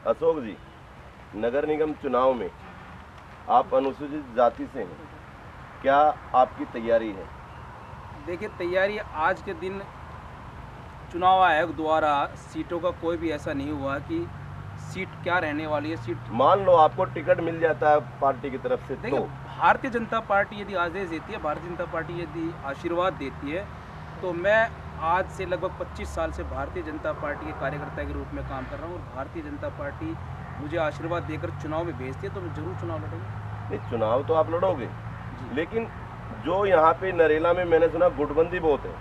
अशोक जी, नगर निगम चुनाव में आप अनुसूचित जाति से हैं, क्या आपकी तैयारी है? देखिए, तैयारी आज के दिन चुनाव आयोग द्वारा सीटों का कोई भी ऐसा नहीं हुआ कि सीट क्या रहने वाली है। सीट मान लो आपको टिकट मिल जाता है पार्टी की तरफ से, देखिए, तो भारतीय जनता पार्टी यदि आदेश देती है, भारतीय जनता पार्टी यदि आशीर्वाद देती है, तो मैं आज से लगभग 25 साल से भारतीय जनता पार्टी के कार्यकर्ता के रूप में काम कर रहा हूँ और भारतीय जनता पार्टी मुझे आशीर्वाद देकर चुनाव में भेजती है तो मैं जरूर चुनाव लड़ूंगा। नहीं, चुनाव तो आप लड़ोगे, लेकिन जो यहाँ पे नरेला में मैंने सुना गुटबंदी बहुत है,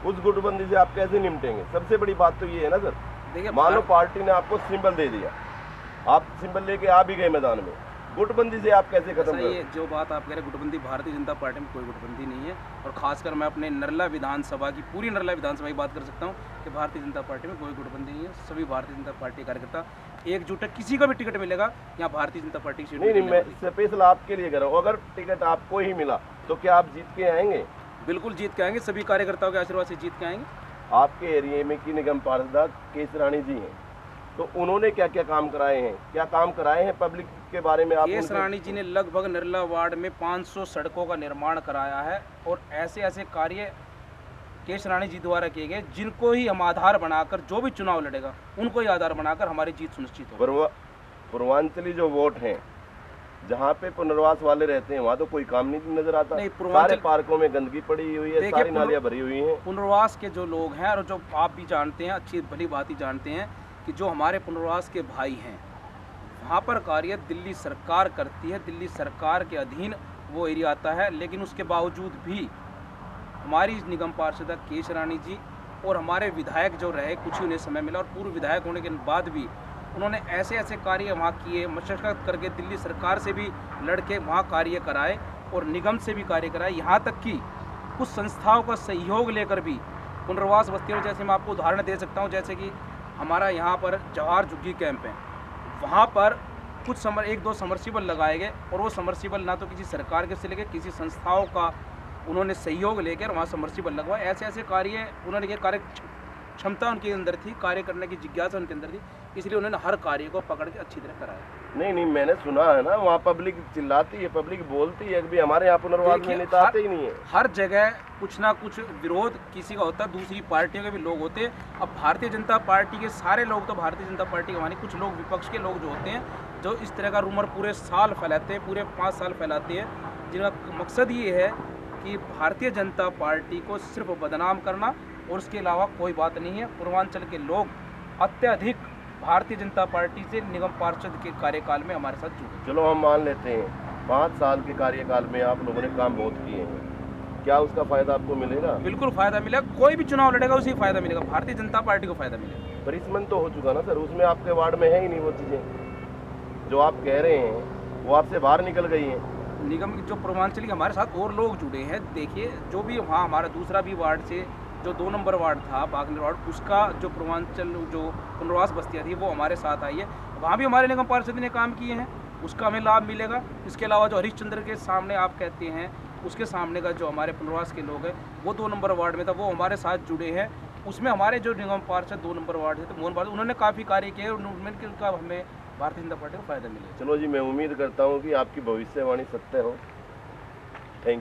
उस गुटबंदी से आप कैसे निपटेंगे? सबसे बड़ी बात तो ये है ना सर। देखिए, मान लो पार्टी ने आपको सिंबल दे दिया, आप सिंबल लेके आ भी गए मैदान में, गुटबंदी से आप कैसे खत्म करेंगे? ये जो बात आप कह रहे हैं गुटबंदी, भारतीय जनता पार्टी में कोई गुटबंदी नहीं है। और खासकर मैं अपने नरला विधानसभा की, पूरी नरला विधानसभा की बात कर सकता हूँ कि भारतीय जनता पार्टी में कोई गुटबंदी नहीं है। सभी भारतीय जनता पार्टी कार्यकर्ता एकजुट है। किसी का भी टिकट मिलेगा यहाँ भारतीय जनता पार्टी की नहीं, मैं स्पेशल आपके लिए कर रहा हूँ। अगर टिकट आपको ही मिला तो क्या आप जीत के आएंगे? बिल्कुल जीत के आएंगे, सभी कार्यकर्ताओं के आशीर्वाद से जीत के आएंगे। आपके एरिया में की निगम पार्षद केसरानी जी हैं, तो उन्होंने क्या क्या काम कराए हैं, क्या काम कराए हैं पब्लिक के बारे में? आप केसरानी जी ने लगभग नरला वार्ड में 500 सड़कों का निर्माण कराया है और ऐसे ऐसे कार्य केसरानी जी द्वारा किए गए जिनको ही हम आधार बनाकर, जो भी चुनाव लड़ेगा उनको ही आधार बनाकर हमारी जीत सुनिश्चित हो। पूर्वांचली जो वोट हैं, जहाँ पे पुनर्वास वाले रहते हैं, वहाँ तो कोई काम नहीं नजर आता। नहीं, सारे पार्कों में गंदगी पड़ी हुई है, सारी नालियाँ भरी हुई हैं। पुनर्वास के जो लोग हैं और जो आप भी जानते हैं, अच्छी भली बात ही जानते हैं कि जो हमारे पुनर्वास के भाई हैं, वहाँ पर कार्य दिल्ली सरकार करती है, दिल्ली सरकार के अधीन वो एरिया आता है। लेकिन उसके बावजूद भी हमारी निगम पार्षद केसरानी जी और हमारे विधायक जो रहे, कुछ ही उन्हें समय मिला और पूर्व विधायक होने के बाद भी उन्होंने ऐसे ऐसे कार्य वहाँ किए, मशक्कत करके दिल्ली सरकार से भी लड़के वहाँ कार्य कराए और निगम से भी कार्य कराए। यहाँ तक कि कुछ संस्थाओं का सहयोग लेकर भी पुनर्वास बस्तियों, जैसे मैं आपको उदाहरण दे सकता हूँ, जैसे कि हमारा यहाँ पर जवाहर झुग्गी कैंप है, वहाँ पर कुछ 1-2 समरसीबल लगाए गए और वो समरसीबल ना तो किसी सरकार के से लेके किसी संस्थाओं का उन्होंने सहयोग लेकर वहाँ समरसीबल लगवाए। ऐसे ऐसे कार्य उन्होंने किए, कार्य क्षमता उनके अंदर थी, कार्य करने की जिज्ञासा उनके अंदर थी, इसलिए उन्होंने हर कार्य को पकड़ के अच्छी तरह कराया। नहीं, मैंने सुना है ना, वहाँ पब्लिक चिल्लाती है, पब्लिक बोलती है कि हमारे यहाँ पुनर्वास में नेता आते ही नहीं है। हर जगह कुछ ना कुछ विरोध किसी का होता है, दूसरी पार्टियों के भी लोग होते हैं। अब भारतीय जनता पार्टी के सारे लोग तो भारतीय जनता पार्टी के माने, कुछ लोग विपक्ष के लोग जो होते हैं, जो इस तरह का रूमर पूरे साल फैलाते हैं, पूरे 5 साल फैलाते हैं, जिनका मकसद ये है कि भारतीय जनता पार्टी को सिर्फ बदनाम करना और उसके अलावा कोई बात नहीं है। पूर्वांचल के लोग अत्यधिक भारतीय जनता पार्टी से निगम पार्षद के कार्यकाल में हमारे साथ जुड़े। चलो हम मान लेते हैं 5 साल के कार्यकाल में आप लोगों ने काम बहुत किए हैं, क्या उसका फायदा आपको मिलेगा? बिल्कुल फायदा मिलेगा, कोई भी चुनाव लड़ेगा उसी फायदा मिलेगा, भारतीय जनता पार्टी को फायदा मिलेगा। परिसमन तो हो चुका ना सर, उसमें आपके वार्ड में है ही नहीं वो चीज़ें जो आप कह रहे हैं, वो आपसे बाहर निकल गई हैं। निगम की जो पूर्वांचली हमारे साथ और लोग जुड़े हैं, देखिए जो भी वहाँ हमारा दूसरा भी वार्ड से जो 2 नंबर वार्ड था बागनर वार्ड, उसका जो पूर्वांचल जो पुनर्वास बस्तियाँ थी वो हमारे साथ आई है, वहाँ भी हमारे निगम पार्षद ने काम किए हैं, उसका हमें लाभ मिलेगा। इसके अलावा जो हरिश्चंद्र के सामने आप कहते हैं, उसके सामने का जो हमारे पुनर्वास के लोग हैं, वो 2 नंबर वार्ड में था, वो हमारे साथ जुड़े हैं। उसमें हमारे जो निगम पार्षद 2 नंबर वार्ड थे, तो मोहन पार्षद, उन्होंने काफ़ी कार्य किए और उनका हमें भारतीय जनता पार्टी को फायदा मिलेगा। चलो जी, मैं उम्मीद करता हूँ कि आपकी भविष्यवाणी सत्य हो। Thank you.